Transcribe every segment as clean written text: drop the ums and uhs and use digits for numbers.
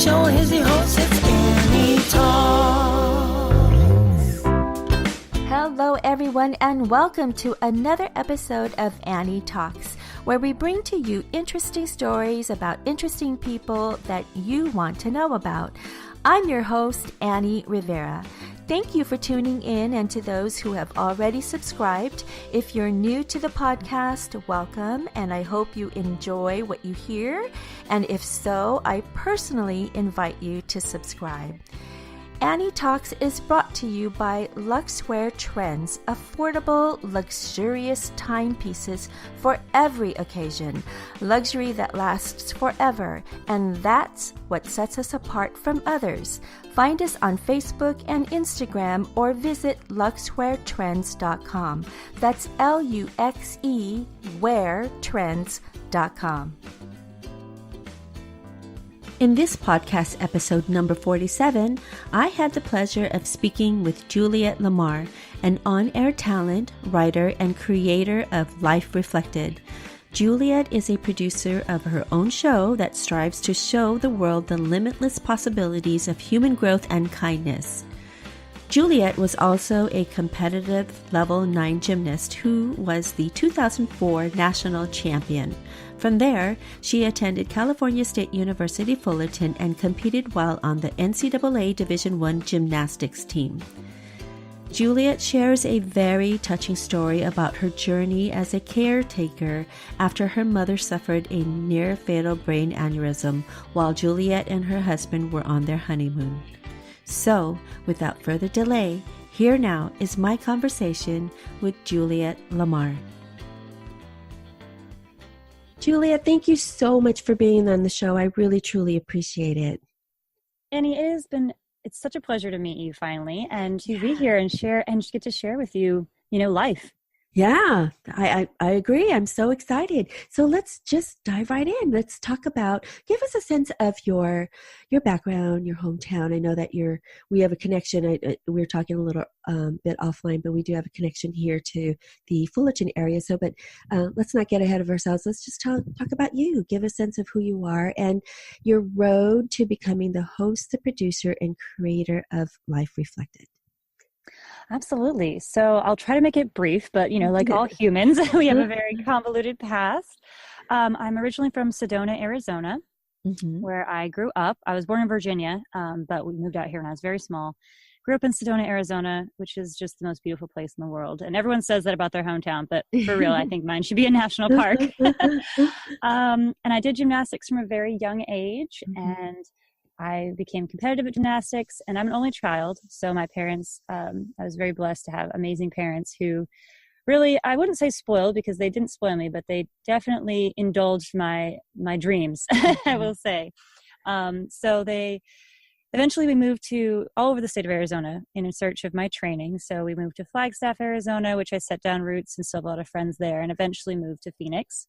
show. Here's your host, it's Annie Talks. Hello, everyone, and welcome to another episode of Annie Talks, where we bring to you interesting stories about interesting people that you want to know about. I'm your host, Annie Rivera. Thank you for tuning in, and to those who have already subscribed. If you're new to the podcast, welcome, and I hope you enjoy what you hear. And if so, I personally invite you to subscribe. Annie Talks is brought to you by Luxwear Trends, affordable, luxurious timepieces for every occasion, luxury that lasts forever, and that's what sets us apart from others. Find us on Facebook and Instagram or visit luxweartrends.com. That's Luxe weartrends.com. In this podcast episode number 47, I had the pleasure of speaking with Juliet Lemar, an on-air talent, writer, and creator of Life Reflected. Juliet is a producer of her own show that strives to show the world the limitless possibilities of human growth and kindness. Juliet was also a competitive level 9 gymnast who was the 2004 national champion. From there, she attended California State University Fullerton and competed while on the NCAA Division I gymnastics team. Juliet shares a very touching story about her journey as a caretaker after her mother suffered a near-fatal brain aneurysm while Juliet and her husband were on their honeymoon. So, without further delay, here now is my conversation with Juliet Lemar. Juliet, thank you so much for being on the show. I really, truly appreciate it. Annie, it's such a pleasure to meet you finally and to be here and share and get to share with you, life. Yeah, I agree. I'm so excited. So let's just dive right in. Let's talk about, give us a sense of your background, your hometown. I know that we have a connection. We were talking a little bit offline, but we do have a connection here to the Fullerton area. So, but let's not get ahead of ourselves. Let's just talk about you. Give a sense of who you are and your road to becoming the host, the producer, and creator of Life Reflected. Absolutely. So I'll try to make it brief, but like all humans, we have a very convoluted past. I'm originally from Sedona, Arizona, where I grew up. I was born in Virginia, but we moved out here when I was very small. Grew up in Sedona, Arizona, which is just the most beautiful place in the world. And everyone says that about their hometown, but for real, I think mine should be a national park. And I did gymnastics from a very young age, and I became competitive at gymnastics, and I'm an only child. So my parents, I was very blessed to have amazing parents who really, I wouldn't say spoiled because they didn't spoil me, but they definitely indulged my dreams, I will say. So eventually we moved to all over the state of Arizona in search of my training. So we moved to Flagstaff, Arizona, which I set down roots and still have a lot of friends there, and eventually moved to Phoenix.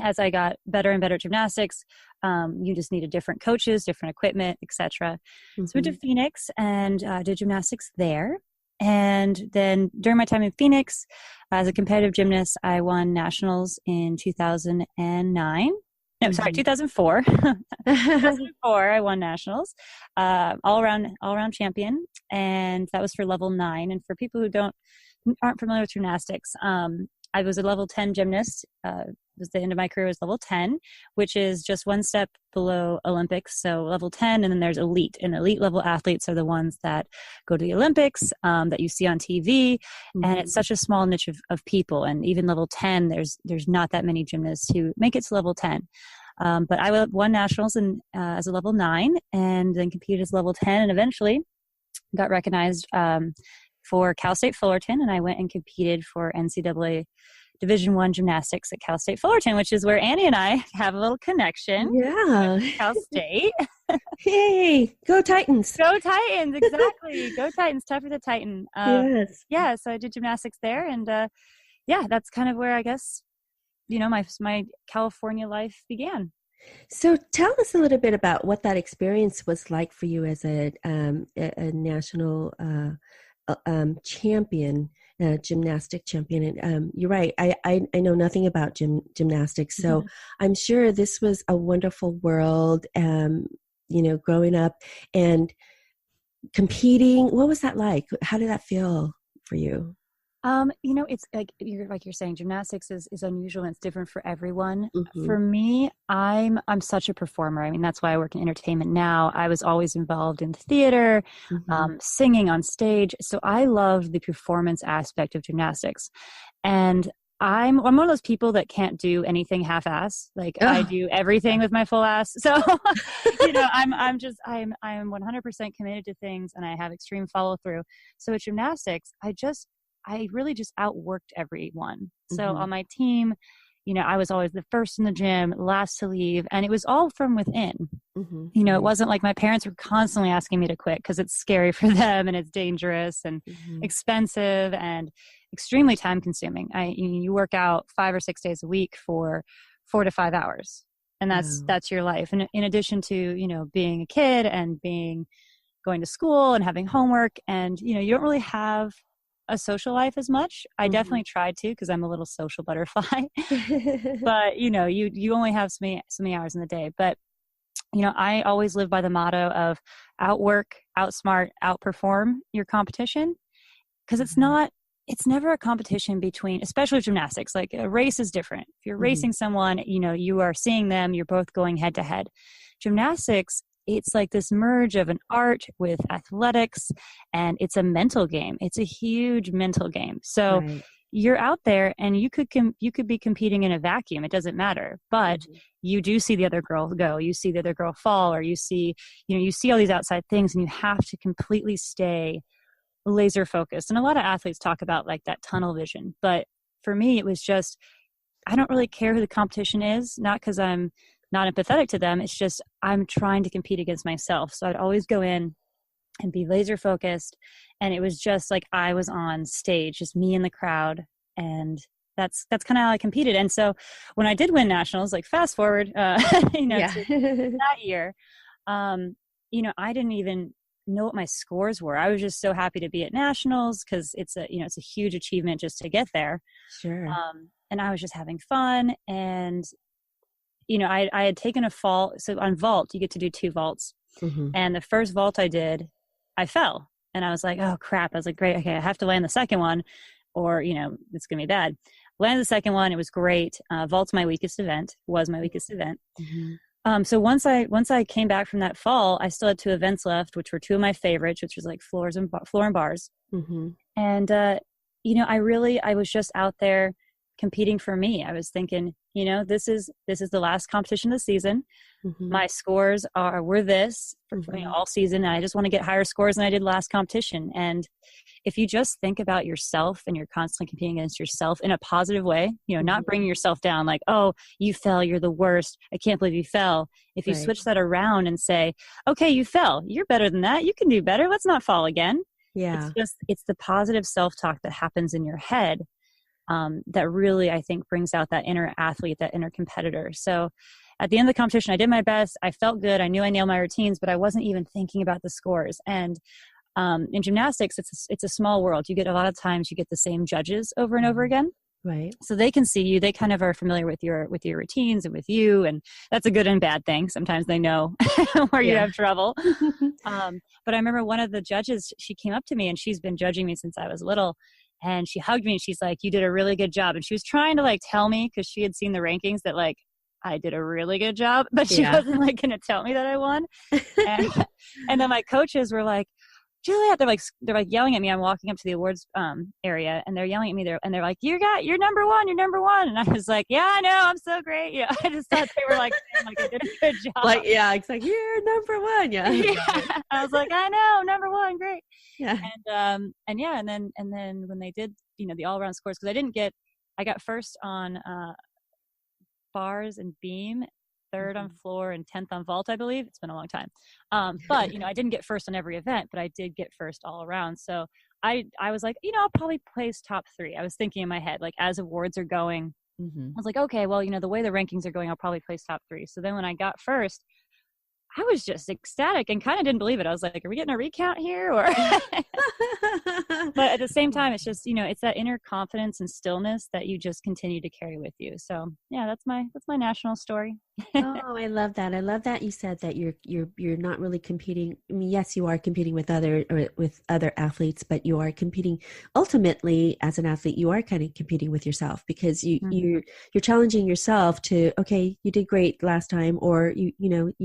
As I got better and better at gymnastics, you just needed different coaches, different equipment, etc. So I went to Phoenix and did gymnastics there. And then during my time in Phoenix, as a competitive gymnast, I won nationals in 2009. No, sorry, 2004. 2004, I won nationals, all around champion, and that was for level 9. And for people who aren't familiar with gymnastics, I was a level 10 gymnast. Was the end of my career was level 10, which is just one step below Olympics. So level 10, and then there's elite. And elite level athletes are the ones that go to the Olympics, that you see on TV. And it's such a small niche of people. And even level 10, there's not that many gymnasts who make it to level 10. But I won nationals as a level 9, and then competed as level 10, and eventually got recognized for Cal State Fullerton. And I went and competed for NCAA Division I gymnastics at Cal State Fullerton, which is where Annie and I have a little connection. Yeah. Cal State. Hey, go Titans. Go Titans, exactly. Go Titans, tougher the Titan. Yes. Yeah, so I did gymnastics there, and that's kind of where I guess, my California life began. So tell us a little bit about what that experience was like for you as a national champion, gymnastic champion. And you're right. I know nothing about gymnastics, so I'm sure this was a wonderful world. growing up and competing. What was that like? How did that feel for you? It's like you're saying, gymnastics is unusual and it's different for everyone. Mm-hmm. For me, I'm such a performer. I mean, that's why I work in entertainment now. I was always involved in theater, Mm-hmm. singing on stage. So I love the performance aspect of gymnastics. And I'm one of those people that can't do anything half-ass. Like I do everything with my full ass. So, I'm 100% committed to things and I have extreme follow through. So with gymnastics, I really just outworked everyone. So Mm-hmm. on my team, I was always the first in the gym, last to leave, and it was all from within. Mm-hmm. It wasn't like my parents were constantly asking me to quit because it's scary for them and it's dangerous and expensive and extremely time consuming. You work out 5 or 6 days a week for 4 to 5 hours, and that's your life. And in addition to, being a kid and going to school and having homework and, you don't really have a social life as much. I definitely tried to because I'm a little social butterfly, but you only have so many hours in the day. But I always live by the motto of outwork, outsmart, outperform your competition, because it's never a competition between, especially gymnastics. Like a race is different. If you're racing someone, you are seeing them, you're both going head to head. Gymnastics, it's like this merge of an art with athletics, and it's a mental game. It's a huge mental game. So you're out there and you could be competing in a vacuum. It doesn't matter, but you do see the other girl go, you see the other girl fall, or you see all these outside things, and you have to completely stay laser focused. And a lot of athletes talk about like that tunnel vision. But for me, it was just, I don't really care who the competition is, not because I'm not empathetic to them. It's just, I'm trying to compete against myself. So I'd always go in and be laser focused. And it was just like I was on stage, just me in the crowd. And that's kind of how I competed. And so when I did win nationals, like fast forward, to that year, I didn't even know what my scores were. I was just so happy to be at nationals because it's a huge achievement just to get there. Sure. And I was just having fun. And I had taken a fall. So on vault, you get to do 2 vaults. And the first vault I did, I fell. And I was like, oh, crap. I was like, great. Okay, I have to land the second one or, it's going to be bad. Landed the second one. It was great. Vault's was my weakest event. So once I came back from that fall, I still had 2 events left, which were 2 of my favorites, which was like floor and bars. And, I was just out there competing for me. I was thinking, this is the last competition of the season. My scores were this for all season. And I just want to get higher scores than I did last competition. And if you just think about yourself and you're constantly competing against yourself in a positive way, not bringing yourself down like, oh, you fell, you're the worst, I can't believe you fell. If you switch that around and say, okay, you fell, you're better than that, you can do better, let's not fall again. It's the positive self-talk that happens in your head that really, I think, brings out that inner athlete, that inner competitor. So at the end of the competition, I did my best. I felt good. I knew I nailed my routines, but I wasn't even thinking about the scores. And in gymnastics, it's a small world. You get a lot of times you get the same judges over and over again. Right. So they can see you. They kind of are familiar with your routines and with you. And that's a good and bad thing. Sometimes they know where you have trouble. But I remember one of the judges, she came up to me and she's been judging me since I was little. And she hugged me and she's like, you did a really good job. And she was trying to like tell me, because she had seen the rankings, that like I did a really good job, but she wasn't like going to tell me that I won. And then my coaches were like, Juliet, they're like yelling at me. I'm walking up to the awards area and they're yelling at me there and they're like, you're number one. And I was like, yeah, I know, I'm so great. Yeah. I just thought they were like, I did a good job. Like, yeah, it's like, you're number one. Yeah. I was like, I know, number one. Great. Yeah. And then when they did, the all around scores, because I got first on bars and beam, third on floor, and 10th on vault, I believe. It's been a long time. But, I didn't get first on every event, but I did get first all around. So I was like, I'll probably place top 3. I was thinking in my head, like as awards are going, I was like, okay, well, the way the rankings are going, I'll probably place top 3. So then when I got first, I was just ecstatic and kind of didn't believe it. I was like, are we getting a recount here? Or but at the same time, it's just, it's that inner confidence and stillness that you just continue to carry with you. So yeah, that's my national story. Oh, I love that. I love that you said that you're not really competing. I mean, yes, you are competing with other athletes, but you are competing ultimately as an athlete, you are kind of competing with yourself because you're challenging yourself to, okay, you did great last time, or you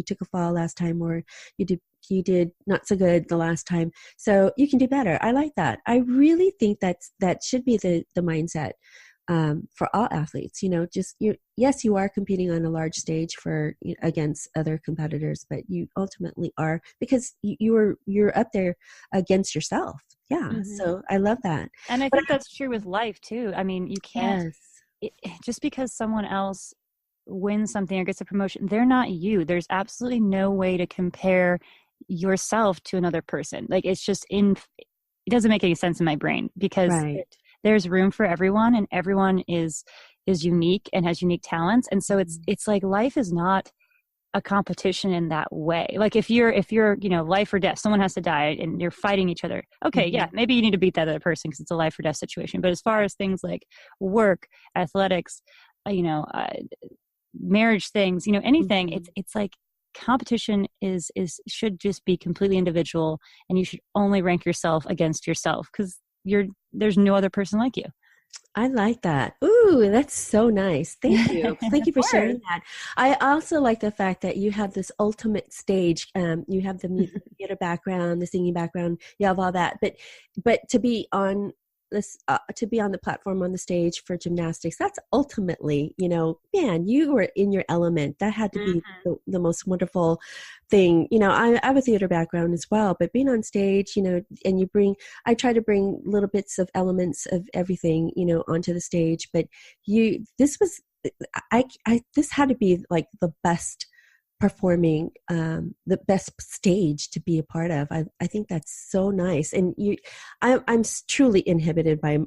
took a fall last time, or you did not so good the last time. So you can do better. I like that. I really think that should be the mindset for all athletes. Yes, you are competing on a large stage against other competitors, but you ultimately are because you're up there against yourself. Yeah. Mm-hmm. So I love that. And I think that's true with life too. I mean, you can't, just because someone else wins something or gets a promotion, they're not you. There's absolutely no way to compare yourself to another person. Like it doesn't make any sense in my brain because there's room for everyone, and everyone is unique and has unique talents. And so it's like life is not a competition in that way. Like if you're life or death, someone has to die and you're fighting each other. Okay, yeah, maybe you need to beat that other person because it's a life or death situation. But as far as things like work, athletics, marriage things, anything, it's like competition should just be completely individual, and you should only rank yourself against yourself because there's no other person like you. I like that. Ooh, that's so nice. Thank you. Thank you for sharing that. I also like the fact that you have this ultimate stage. You have the theater background, the singing background, you have all that. But to be on the platform on the stage for gymnastics, that's ultimately, man, you were in your element. That had to be the most wonderful thing. I have a theater background as well, but being on stage, and I try to bring little bits of elements of everything, onto the stage. But this had to be like the best performing, the best stage to be a part of. I think that's so nice. And I'm truly inhibited by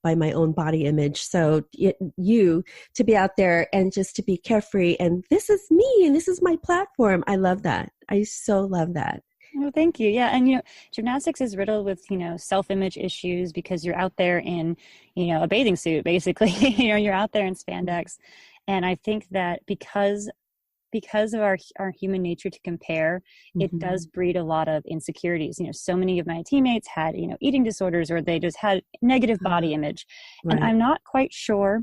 my own body image. So to be out there and just to be carefree, and this is me and this is my platform. I love that. I so love that. Oh, thank you. Yeah. And, gymnastics is riddled with, self-image issues because you're out there in, a bathing suit, basically, you're out there in spandex. And I think that because of our human nature to compare, it does breed a lot of insecurities. So many of my teammates had, eating disorders, or they just had negative body image. Right. And I'm not quite sure,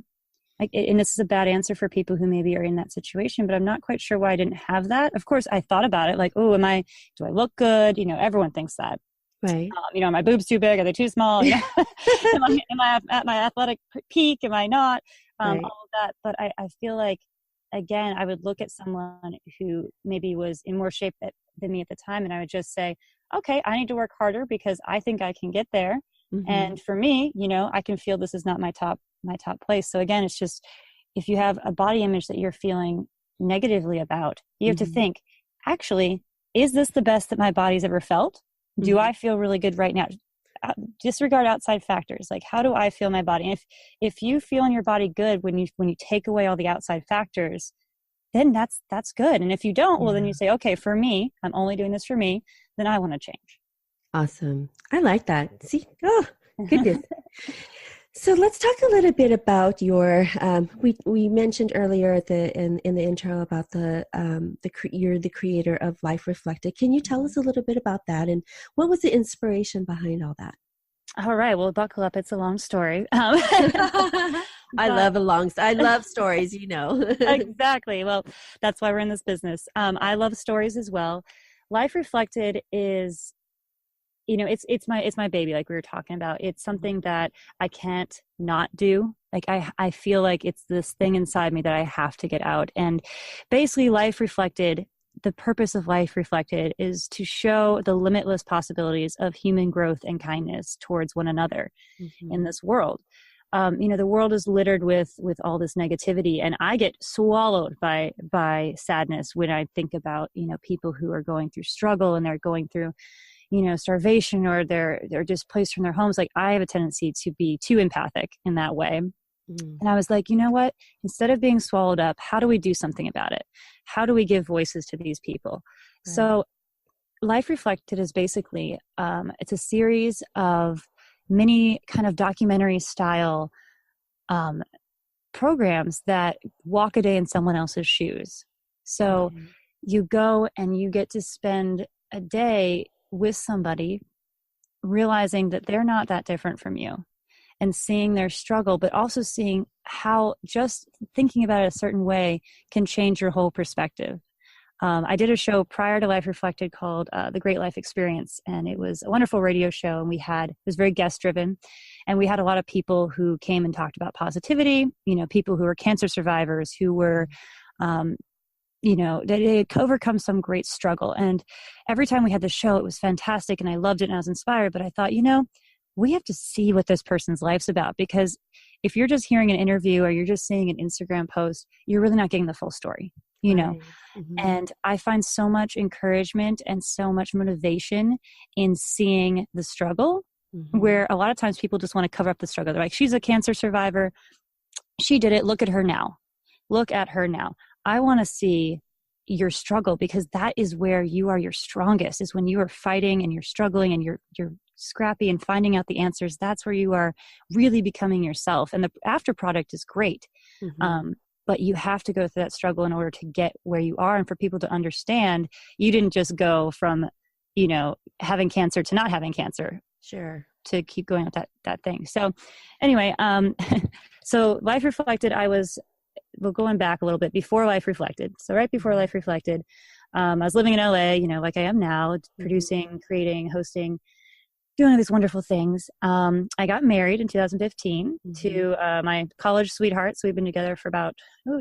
and this is a bad answer for people who maybe are in that situation, but I'm not quite sure why I didn't have that. Of course, I thought about it like, oh, do I look good? Everyone thinks that. Right. Are my boobs too big? Are they too small? Am I at my athletic peak? Am I not? Right. All of that. But I feel like, again, I would look at someone who maybe was in more shape than me at the time, and I would just say, okay, I need to work harder because I think I can get there. And for me, I can feel this is not my top place. So again, it's just, if you have a body image that you're feeling negatively about, you have to think, actually, is this the best that my body's ever felt? Do I feel really good right now? Disregard outside factors. Like, how do I feel my body? And if you feel in your body good when you take away all the outside factors, then that's good. And if you don't, well, then you say, okay, for me, I'm only doing this for me, then I want to change. Awesome. I like that. See, oh, goodness. So let's talk a little bit about your. We mentioned earlier in the intro about you're the creator of Life Reflected. Can you tell us a little bit about that, and what was the inspiration behind all that? All right. Well, buckle up. It's a long story. I love stories. Exactly. Well, that's why we're in this business. I love stories as well. Life Reflected is, it's my baby, like we were talking about. It's something that I can't not do. Like I feel like it's this thing inside me that I have to get out. And basically Life Reflected, the purpose of Life Reflected is to show the limitless possibilities of human growth and kindness towards one another in this world. The world is littered with all this negativity, and I get swallowed by sadness when I think about, people who are going through struggle and they're going through, starvation, or they're displaced from their homes. Like, I have a tendency to be too empathic in that way. And I was like, you know what? Instead of being swallowed up, how do we do something about it? How do we give voices to these people? Right. So Life Reflected is basically, it's a series of mini kind of documentary style programs that walk a day in someone else's shoes. So you go and you get to spend a day with somebody, realizing that they're not that different from you, and seeing their struggle, but also seeing how just thinking about it a certain way can change your whole perspective. I did a show prior to Life Reflected called The Great Life Experience, and it was a wonderful radio show, and it was very guest driven, and we had a lot of people who came and talked about positivity, people who were cancer survivors, who were, they had overcome some great struggle. And every time we had the show, it was fantastic, and I loved it, and I was inspired, but I thought, we have to see what this person's life's about, because if you're just hearing an interview or you're just seeing an Instagram post, you're really not getting the full story, Right. And I find so much encouragement and so much motivation in seeing the struggle, where a lot of times people just want to cover up the struggle. They're like, she's a cancer survivor. She did it. Look at her now. Look at her now. I want to see your struggle, because that is where you are your strongest, is when you are fighting and you're struggling and you're scrappy and finding out the answers. That's where you are really becoming yourself. And the after product is great. But you have to go through that struggle in order to get where you are. And for people to understand, you didn't just go from, having cancer to not having cancer. Sure. To keep going with that thing. So anyway, so Life Reflected, we're going back a little bit before Life Reflected. So right before Life Reflected, I was living in LA, like I am now, producing, creating, hosting, doing all these wonderful things. I got married in 2015 to my college sweetheart. So we've been together for about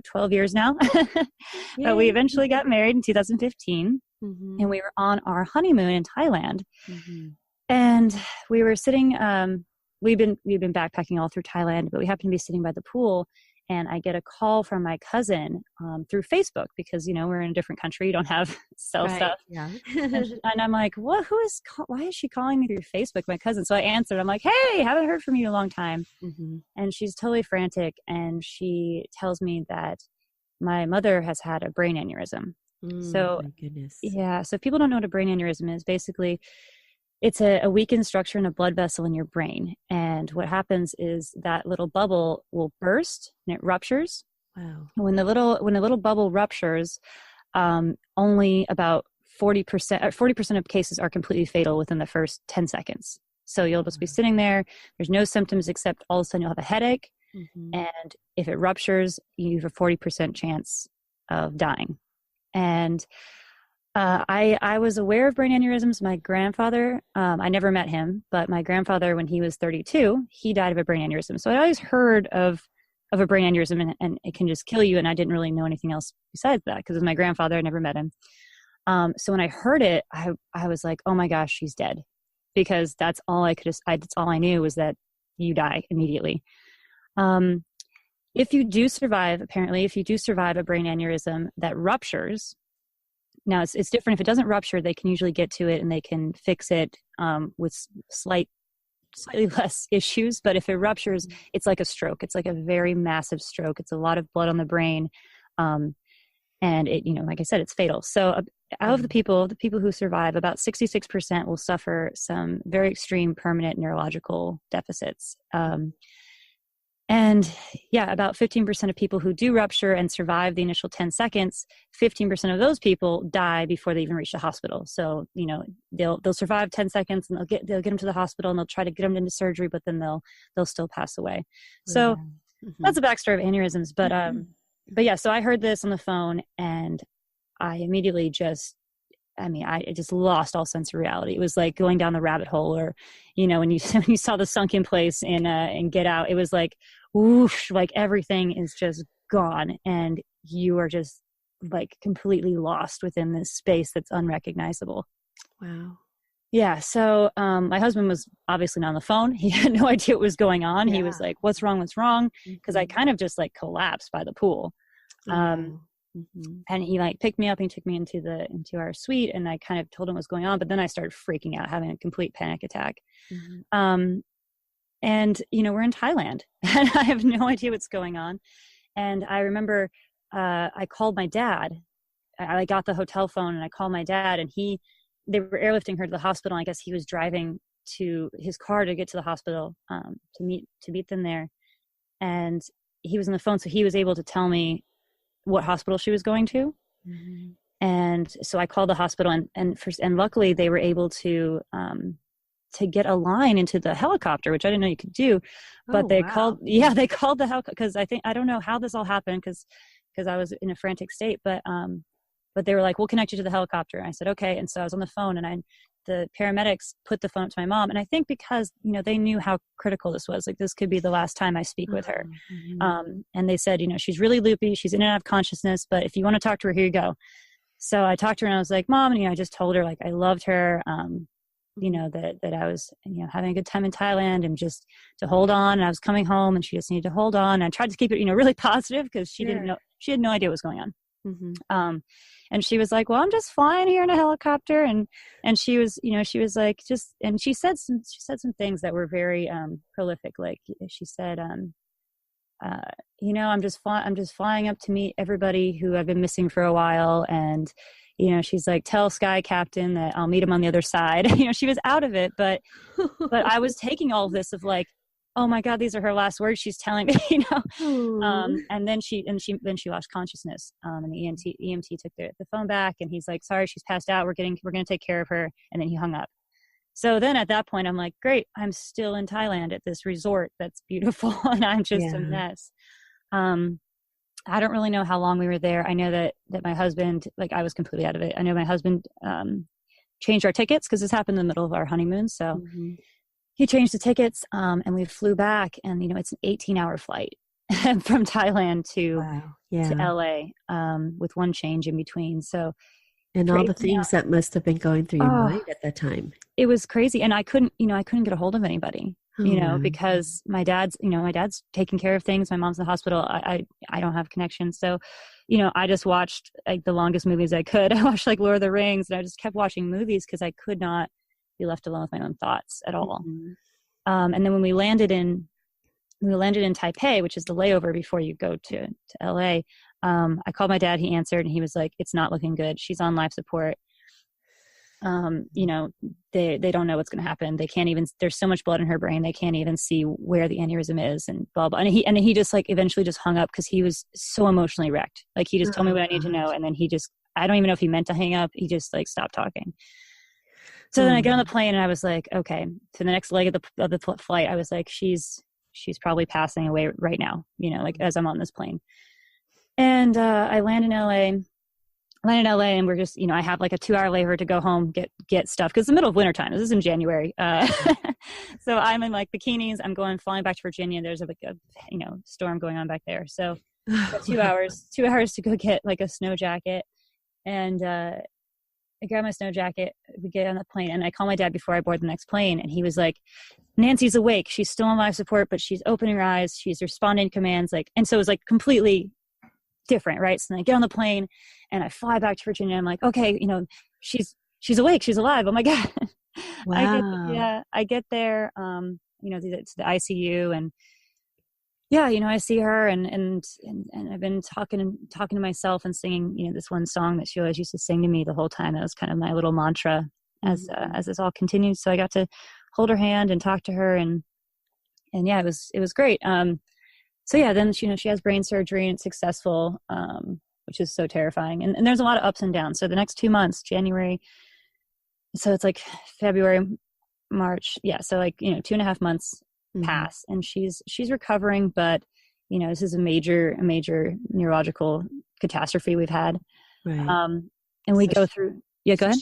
12 years now. But we eventually got married in 2015, and we were on our honeymoon in Thailand. And we were sitting, we've been backpacking all through Thailand, but we happened to be sitting by the pool, and I get a call from my cousin through Facebook, because, we're in a different country. You don't have cell stuff. Yeah. and I'm like, what? Why is she calling me through Facebook? My cousin. So I answered. I'm like, hey, haven't heard from you in a long time. And she's totally frantic. And she tells me that my mother has had a brain aneurysm. So, my goodness. Yeah. So if people don't know what a brain aneurysm is, basically, it's a weakened structure in a blood vessel in your brain. And what happens is that little bubble will burst and it ruptures. Wow. When the little bubble ruptures, only about 40% of cases are completely fatal within the first 10 seconds. So you'll just be sitting there. There's no symptoms except all of a sudden you'll have a headache. And if it ruptures, you have a 40% chance of dying. And I was aware of brain aneurysms. My grandfather, I never met him, but my grandfather, when he was 32, he died of a brain aneurysm. So I always heard of a brain aneurysm, and it can just kill you. And I didn't really know anything else besides that, because it was my grandfather. I never met him. So when I heard it, I was like, oh my gosh, she's dead, because that's all that's all I knew, was that you die immediately. If you do survive a brain aneurysm that ruptures, now it's different. If it doesn't rupture, they can usually get to it and they can fix it with slightly less issues. But if it ruptures, it's like a stroke. It's like a very massive stroke. It's a lot of blood on the brain. And it, like I said, it's fatal. So out of the people who survive, about 66% will suffer some very extreme permanent neurological deficits. And about 15% of people who do rupture and survive the initial 10 seconds, 15% of those people die before they even reach the hospital. So, they'll survive 10 seconds and they'll get them to the hospital, and they'll try to get them into surgery, but then they'll still pass away. So that's a backstory of aneurysms. But yeah, so I heard this on the phone, and I immediately I just lost all sense of reality. It was like going down the rabbit hole, or, when you saw the sunken place in Get Out, it was like, whoosh, like everything is just gone. And you are just like completely lost within this space that's unrecognizable. Wow. Yeah. So, my husband was obviously not on the phone. He had no idea what was going on. Yeah. He was like, what's wrong? Cause I kind of just like collapsed by the pool. And he like picked me up and he took me into our suite, and I kind of told him what was going on, but then I started freaking out, having a complete panic attack. And we're in Thailand and I have no idea what's going on. And I remember, I called my dad. I got the hotel phone and I called my dad, and they were airlifting her to the hospital. I guess he was driving to his car to get to the hospital, to meet them there. And he was on the phone, so he was able to tell me what hospital she was going to. Mm-hmm. And so I called the hospital, and luckily they were able to get a line into the helicopter, which I didn't know you could do. But they called the helicopter, because I don't know how this all happened, because I was in a frantic state, but they were like, we'll connect you to the helicopter. And I said, okay. And so I was on the phone, and the paramedics put the phone up to my mom. And I think because, they knew how critical this was, like, this could be the last time I speak with her. Mm-hmm. And they said, she's really loopy. She's in and out of consciousness, but if you want to talk to her, here you go. So I talked to her, and I was like, Mom, and, I just told her, like, I loved her, that I was, having a good time in Thailand, and just to hold on. And I was coming home, and she just needed to hold on. And I tried to keep it, really positive, because she didn't know, she had no idea what was going on. Mm-hmm. And she was like, well, I'm just flying here in a helicopter. And she was, she was like, and she said some things that were very, prolific. Like she said, I'm just flying up to meet everybody who I've been missing for a while. And, she's like, tell Sky Captain that I'll meet him on the other side. She was out of it, but I was taking all of this of like, oh my God, these are her last words she's telling me, and then she lost consciousness. And the EMT took the phone back, and he's like, sorry, she's passed out. We're going to take care of her. And then he hung up. So then at that point, I'm like, great, I'm still in Thailand at this resort that's beautiful, and I'm just a mess. I don't really know how long we were there. I know that my husband, like, I was completely out of it. I know my husband changed our tickets, because this happened in the middle of our honeymoon. So he changed the tickets, and we flew back, and, it's an 18-hour flight from Thailand to LA, with one change in between. So, and all the things that must have been going through your mind at that time. It was crazy. And I couldn't get a hold of anybody, because my dad's taking care of things. My mom's in the hospital. I don't have connections. So, I just watched, like, the longest movies I could. I watched, like, Lord of the Rings, and I just kept watching movies, because I could not be left alone with my own thoughts at all. Mm-hmm. And then when we landed in Taipei, which is the layover before you go to LA, I called my dad. He answered, and he was like, it's not looking good. She's on life support. They don't know what's going to happen. They can't even, there's so much blood in her brain, they can't even see where the aneurysm is, and blah, blah. And he just, like, eventually just hung up, because he was so emotionally wrecked. Like, he just told me what I need to know. And then I don't even know if he meant to hang up. He just, like, stopped talking. So then I get on the plane, and I was like, okay, to the next leg of the flight, I was like, she's probably passing away right now, like, as I'm on this plane. And I land in LA, and we're just, I have like a 2-hour layover to go home, get stuff, because it's the middle of wintertime. This is in January. So I'm in, like, bikinis. I'm flying back to Virginia. There's a storm going on back there. So 2 hours to go get, like, a snow jacket. And I grab my snow jacket, we get on the plane, and I call my dad before I board the next plane. And he was like, Nancy's awake. She's still on life support, but she's opening her eyes. She's responding to commands. Like, and so it was, like, completely different. Right. So then I get on the plane, and I fly back to Virginia. I'm like, okay, she's awake. She's alive. Oh my God. Wow. I get there, to the ICU, and I see her, and I've been talking to myself and singing, this one song that she always used to sing to me the whole time. That was kind of my little mantra as this all continued. So I got to hold her hand and talk to her, and it was great. So then, she has brain surgery, and it's successful, which is so terrifying. And there's a lot of ups and downs. So the next 2 months, January, so it's like February, March. Yeah. So, like, 2.5 months pass, and she's recovering, but this is a major neurological catastrophe we've had. Right. And we go through. Yeah, go ahead.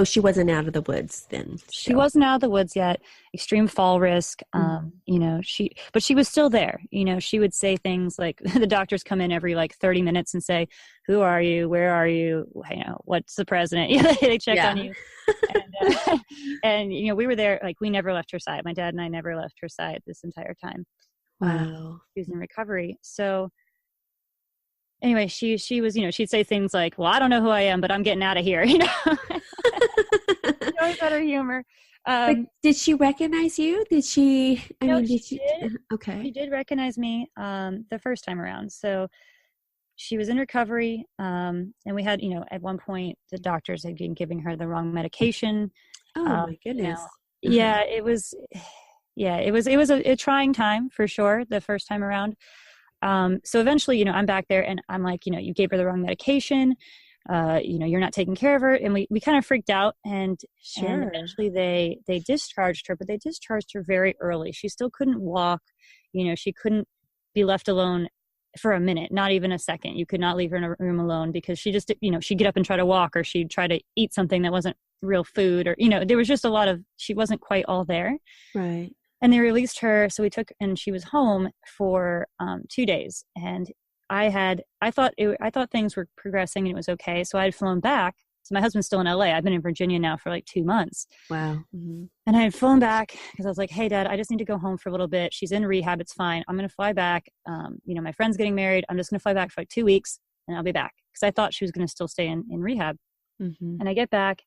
She wasn't out of the woods then. She wasn't out of the woods yet. Extreme fall risk. But she was still there. She would say things like, the doctors come in every, like, 30 minutes and say, who are you? Where are you? What's the president? They check on you. And we were there, like, we never left her side. My dad and I never left her side this entire time. Wow. She was in recovery. So anyway, she was, she'd say things like, well, I don't know who I am, but I'm getting out of here. Always better humor. But did she recognize you? Did she? Did she? Okay. She did recognize me the first time around. So she was in recovery, and we had, at one point, the doctors had been giving her the wrong medication. Oh my goodness. It was a trying time for sure the first time around. So eventually, I'm back there and I'm like, you gave her the wrong medication. You're not taking care of her. And we kind of freaked out and eventually they discharged her, but they discharged her very early. She still couldn't walk. She couldn't be left alone for a minute, not even a second. You could not leave her in a room alone because she just, she'd get up and try to walk, or she'd try to eat something that wasn't real food, or, there was just she wasn't quite all there. Right. And they released her. So and she was home for 2 days. And I thought things were progressing and it was okay. So I had flown back. So my husband's still in LA. I've been in Virginia now for like 2 months. Wow. Mm-hmm. And I had flown back because I was like, hey, Dad, I just need to go home for a little bit. She's in rehab. It's fine. I'm going to fly back. My friend's getting married. I'm just going to fly back for like 2 weeks and I'll be back. Because I thought she was going to still stay in rehab. Mm-hmm. And I get back.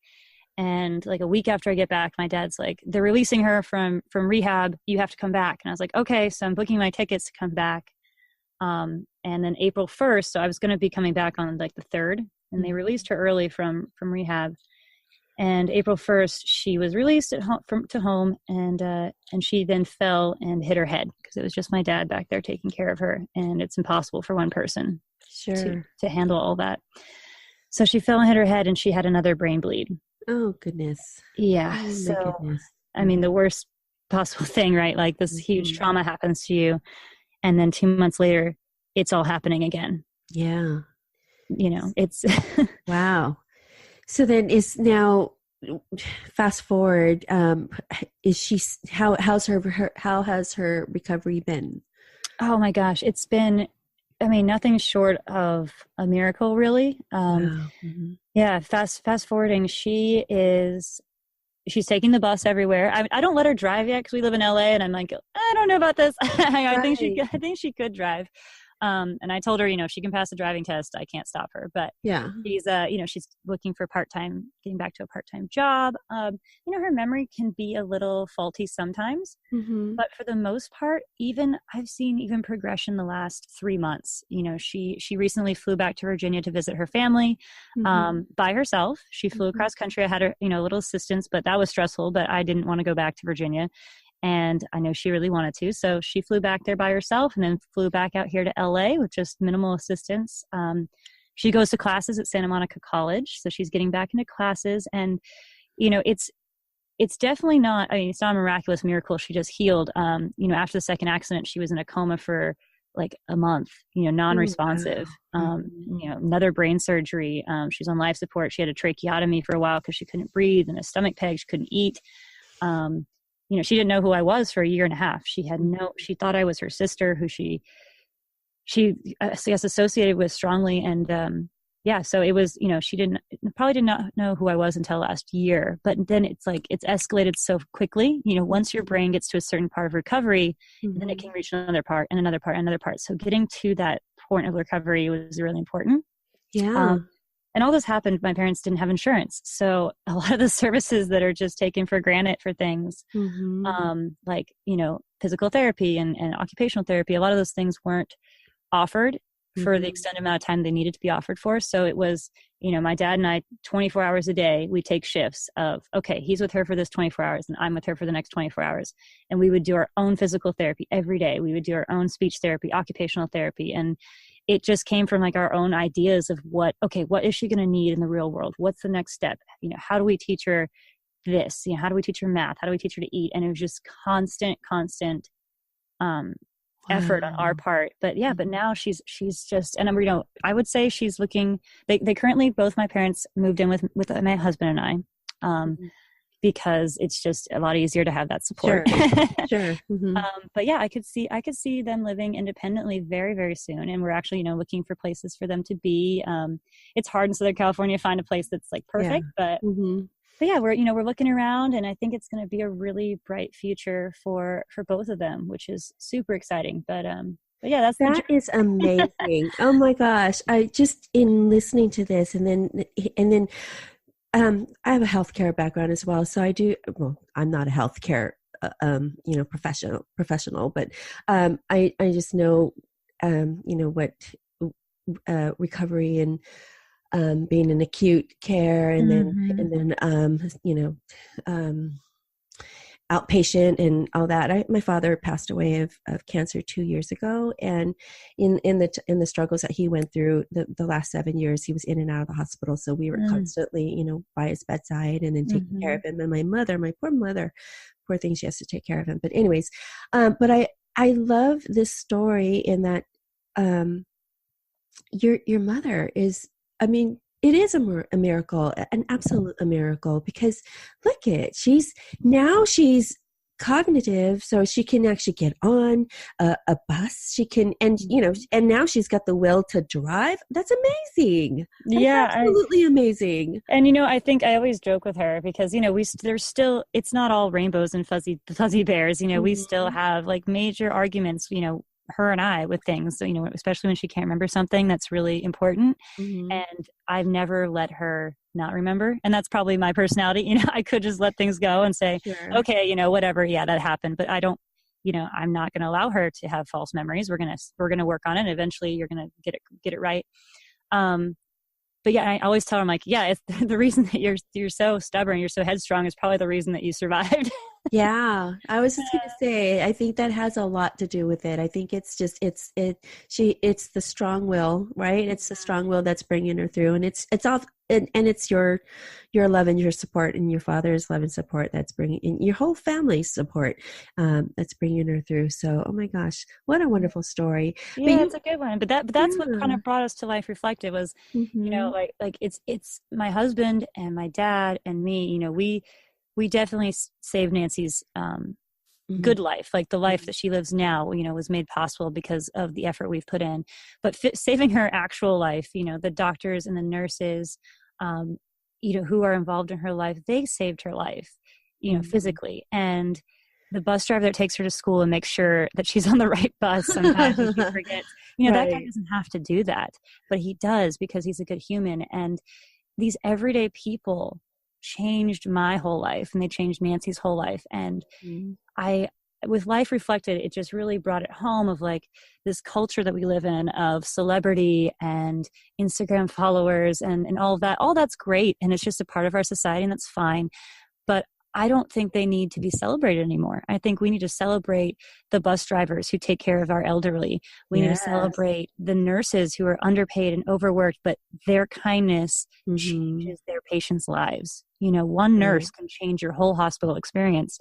And like a week after I get back, my dad's like, they're releasing her from rehab. You have to come back. And I was like, okay. So I'm booking my tickets to come back. And then April 1st, so I was going to be coming back on like the 3rd, and they released her early from rehab. And April 1st, she was released to home, and she then fell and hit her head because it was just my dad back there taking care of her, and it's impossible for one person to handle all that. So she fell and hit her head, and she had another brain bleed. Oh goodness. Yeah. Oh, so goodness. I mean, the worst possible thing, right? Like this huge trauma happens to you. And then 2 months later, it's all happening again. Yeah. It's wow. So then fast forward, how has her recovery been? Oh my gosh. It's been, nothing short of a miracle, really. Wow. Mm-hmm. Yeah. Fast forwarding. She's taking the bus everywhere. I don't let her drive yet because we live in LA, and I'm like, I don't know about this. I think she could drive. And I told her, if she can pass the driving test, I can't stop her. But yeah, she's looking for getting back to a part-time job. Her memory can be a little faulty sometimes, but for the most part, I've seen progression the last 3 months. She recently flew back to Virginia to visit her family, by herself. She flew across country. I had her, a little assistance, but that was stressful, but I didn't want to go back to Virginia. And I know she really wanted to. So she flew back there by herself and then flew back out here to LA with just minimal assistance. She goes to classes at Santa Monica College. So she's getting back into classes. And, it's definitely not, it's not a miraculous miracle. She just healed. After the second accident, she was in a coma for like a month, non-responsive, another brain surgery. She was on life support. She had a tracheotomy for a while because she couldn't breathe, and a stomach peg. She couldn't eat. She didn't know who I was for a year and a half. She thought I was her sister, who she associated with strongly. And, so it was, she probably did not know who I was until last year, but then it's escalated so quickly, once your brain gets to a certain part of recovery, then it can reach another part and another part and another part. So getting to that point of recovery was really important. Yeah. And all this happened, my parents didn't have insurance. So a lot of the services that are just taken for granted for things, like, physical therapy and occupational therapy, a lot of those things weren't offered for the extended amount of time they needed to be offered for. So it was, my dad and I, 24 hours a day, we take shifts of, okay, he's with her for this 24 hours and I'm with her for the next 24 hours. And we would do our own physical therapy every day. We would do our own speech therapy, occupational therapy. And it just came from like our own ideas of what is she going to need in the real world? What's the next step? How do we teach her this? How do we teach her math? How do we teach her to eat? And it was just constant effort on our part. But but now she's just, and I would say she's looking, they currently, both my parents moved in with my husband and I, because it's just a lot easier to have that support. Sure. But yeah, I could see them living independently very, very soon. And we're actually, looking for places for them to be. It's hard in Southern California to find a place that's like perfect, but yeah, we're looking around, and I think it's going to be a really bright future for both of them, which is super exciting. But yeah, that is amazing. Oh my gosh. I just, in listening to this, and then I have a healthcare background as well. So I'm not a healthcare, professional, but I just know, what recovery and being in acute care, and then outpatient and all that. My father passed away of cancer 2 years ago, and in the struggles that he went through the last 7 years, he was in and out of the hospital. So we were constantly, by his bedside and then taking care of him. And my poor mother, poor thing, she has to take care of him. But anyways, but I love this story in that your mother is, I mean, it is a miracle, an absolute miracle, because look she's cognitive, so she can actually get on a bus. She can, and now she's got the will to drive. That's amazing. That's absolutely amazing. And I think I always joke with her because there's still, it's not all rainbows and fuzzy bears. We still have like major arguments. Her and I with things, especially when she can't remember something that's really important. And I've never let her not remember. And that's probably my personality. I could just let things go and say, okay, whatever. Yeah, that happened. But I don't, I'm not going to allow her to have false memories. We're going to work on it. And eventually you're going to get it right. But yeah, I always tell her, I'm like, yeah, it's the reason that you're so stubborn, you're so headstrong is probably the reason that you survived. Yeah, I was just going to say, I think that has a lot to do with it. I think it's the strong will, right? It's the strong will that's bringing her through, and it's all, and it's your love and your support and your father's love and support that's bringing in your whole family's support, that's bringing her through. So, oh my gosh, what a wonderful story. Yeah, it's a good one. But that's what kind of brought us to Life Reflected was, like it's my husband and my dad and me, we definitely saved Nancy's good life, like the life that she lives now, was made possible because of the effort we've put in. But saving her actual life, the doctors and the nurses, who are involved in her life, they saved her life, physically. And the bus driver that takes her to school and makes sure that she's on the right bus sometimes and she forgets, that guy doesn't have to do that, but he does because he's a good human. And these everyday people changed my whole life, and they changed Nancy's whole life. And with Life Reflected, it just really brought it home of like this culture that we live in of celebrity and Instagram followers and all of that. All that's great, and it's just a part of our society, and that's fine. But I don't think they need to be celebrated anymore. I think we need to celebrate the bus drivers who take care of our elderly. We need to celebrate the nurses who are underpaid and overworked, but their kindness changes their patients' lives. One nurse can change your whole hospital experience,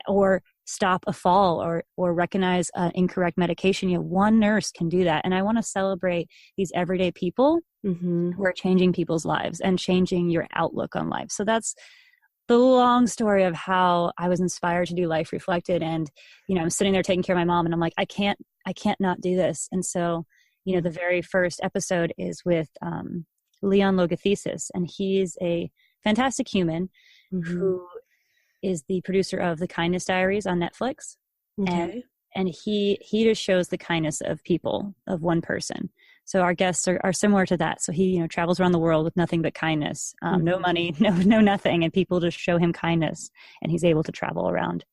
or stop a fall, or recognize incorrect medication. One nurse can do that. And I want to celebrate these everyday people who are changing people's lives and changing your outlook on life. So that's the long story of how I was inspired to do Life Reflected. And, I'm sitting there taking care of my mom, and I'm like, I can't not do this. And so, the very first episode is with Leon Logothesis, and he's a fantastic human who is the producer of The Kindness Diaries on Netflix. Okay. And he just shows the kindness of people, of one person. So our guests are similar to that. So he, travels around the world with nothing but kindness, no money, no nothing. And people just show him kindness, and he's able to travel around.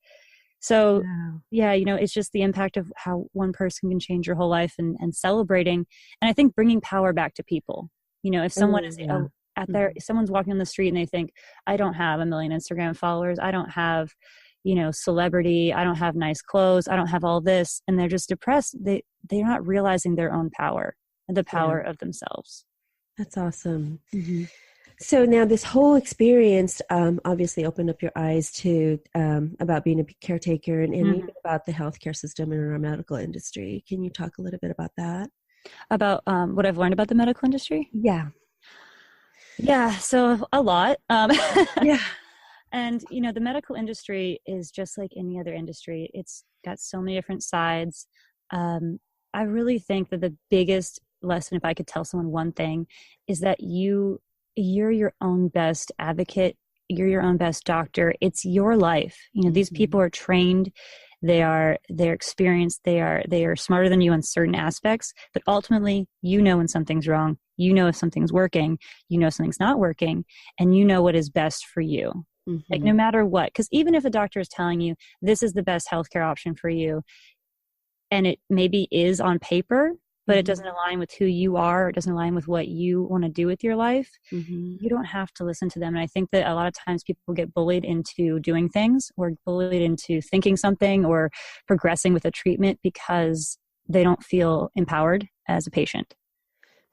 So it's just the impact of how one person can change your whole life, and celebrating. And I think bringing power back to people, if someone is someone's walking on the street and they think, I don't have 1 million Instagram followers. I don't have, celebrity. I don't have nice clothes. I don't have all this. And they're just depressed. They're not realizing their own power and the power of themselves. That's awesome. So now this whole experience obviously opened up your eyes to about being a caretaker and even about the healthcare system in our medical industry. Can you talk a little bit about that? About what I've learned about the medical industry? Yeah, so a lot. And, the medical industry is just like any other industry. It's got so many different sides. I really think that the biggest lesson, if I could tell someone one thing, is that you're your own best advocate. You're your own best doctor. It's your life. These people are trained. They're experienced. They are smarter than you in certain aspects, but ultimately, when something's wrong, if something's working, something's not working, and what is best for you. Like no matter what, because even if a doctor is telling you this is the best healthcare option for you, and it maybe is on paper, but it doesn't align with who you are, or it doesn't align with what you want to do with your life, you don't have to listen to them. And I think that a lot of times people get bullied into doing things, or bullied into thinking something or progressing with a treatment because they don't feel empowered as a patient.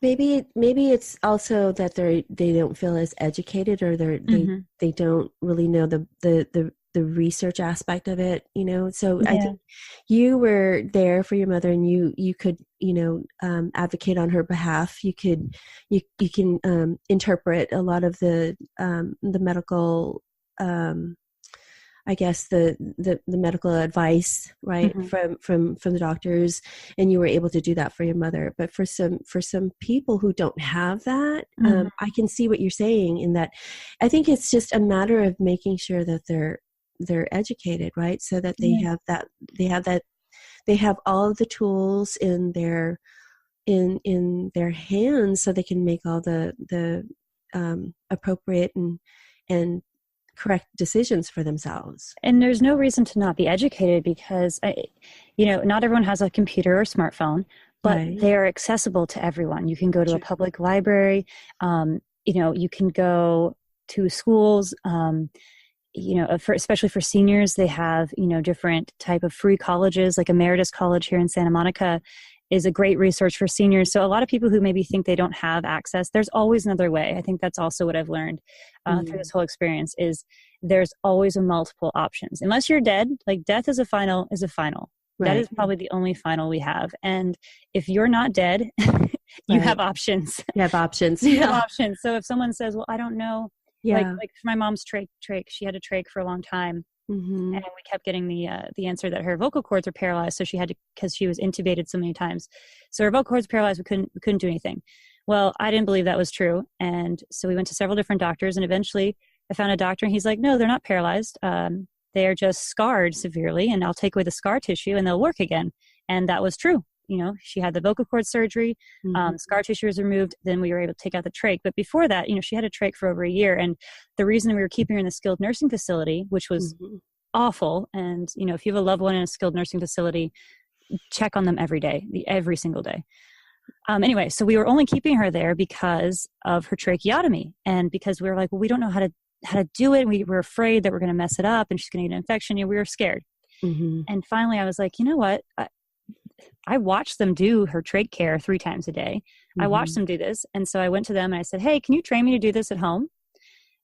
Maybe it's also that they don't feel as educated, or they don't really know the research aspect of it, So I think you were there for your mother, and you could advocate on her behalf. You can interpret a lot of the medical, I guess the medical advice, right, from the doctors, and you were able to do that for your mother. But for some people who don't have that, I can see what you're saying, in that I think it's just a matter of making sure that they're educated, right, so that they have all of the tools in their hands, so they can make all the appropriate and correct decisions for themselves. And there's no reason to not be educated, because not everyone has a computer or smartphone, but they are accessible to everyone. You can go to a public library, you can go to schools, especially for seniors. They have different type of free colleges, like Emeritus College here in Santa Monica is a great resource for seniors. So a lot of people who maybe think they don't have access, there's always another way. I think that's also what I've learned through this whole experience, is there's always a multiple options. Unless you're dead, like death is a final. Right. That is probably the only final we have. And if you're not dead, you have options. You have options. You have options. So if someone says, well, I don't know, like for my mom's trach, she had a trach for a long time. And we kept getting the answer that her vocal cords were paralyzed. So she had to, because she was intubated so many times. So her vocal cords paralyzed, we couldn't do anything. Well, I didn't believe that was true. And so we went to several different doctors, and eventually I found a doctor, and he's like, no, they're not paralyzed. They are just scarred severely, and I'll take away the scar tissue and they'll work again. And that was true. She had the vocal cord surgery, scar tissue was removed, then we were able to take out the trach. But before that, she had a trach for over a year. And the reason we were keeping her in the skilled nursing facility, which was awful. And, if you have a loved one in a skilled nursing facility, check on them every single day. Anyway, so we were only keeping her there because of her tracheotomy. And because we were like, well, we don't know how to do it. We were afraid that we're going to mess it up and she's going to get an infection. We were scared. And finally I was like, you know what? I watched them do her trach care 3 times a day. I watched them do this. And so I went to them and I said, hey, can you train me to do this at home?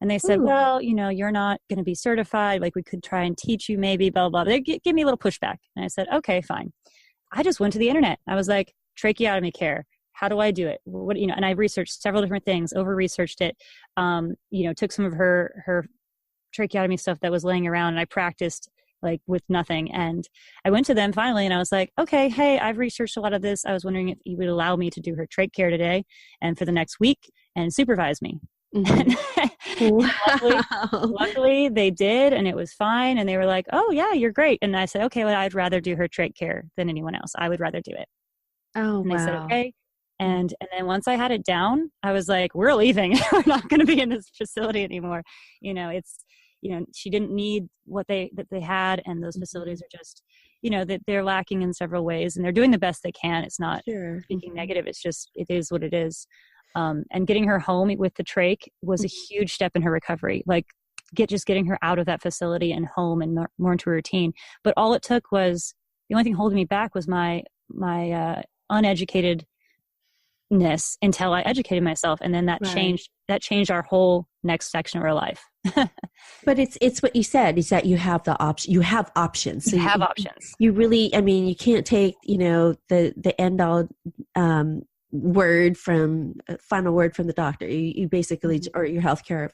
And they said, well, you're not going to be certified. Like, we could try and teach you maybe, blah, blah, blah. They give me a little pushback. And I said, okay, fine. I just went to the internet. I was like, tracheotomy care. How do I do it? And I researched several different things, over-researched it, took some of her tracheotomy stuff that was laying around, and I practiced like with nothing. And I went to them finally and I was like, okay, hey, I've researched a lot of this. I was wondering if you would allow me to do her trach care today and for the next week and supervise me. Luckily they did, and it was fine. And they were like, oh yeah, you're great. And I said, okay, well, I'd rather do her trach care than anyone else. I would rather do it. Oh, and wow. they said, okay. And then once I had it down, I was like, we're leaving. We're not going to be in this facility anymore. She didn't need what they had, and those facilities are just, that they're lacking in several ways, and they're doing the best they can. It's not speaking negative. It's just, it is what it is. And getting her home with the trach was a huge step in her recovery. Like getting her out of that facility and home and more into a routine. But all it took was, the only thing holding me back was my uneducatedness until I educated myself. And then that changed our whole next section of our life. But it's what you said, is that you have the option. You have options. So you have options. You really, you can't take, the end all, final word from the doctor. You basically, or your healthcare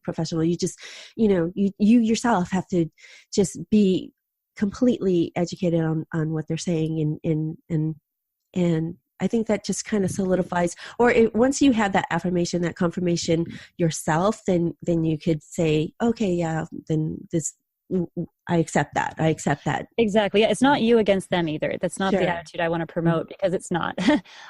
professional, you just, you yourself have to just be completely educated on what they're saying. And I think that just kind of solidifies, once you have that affirmation, that confirmation yourself, then you could say, okay, yeah, then I accept that. Exactly. Yeah, it's not you against them either. That's not the attitude I want to promote, because it's not.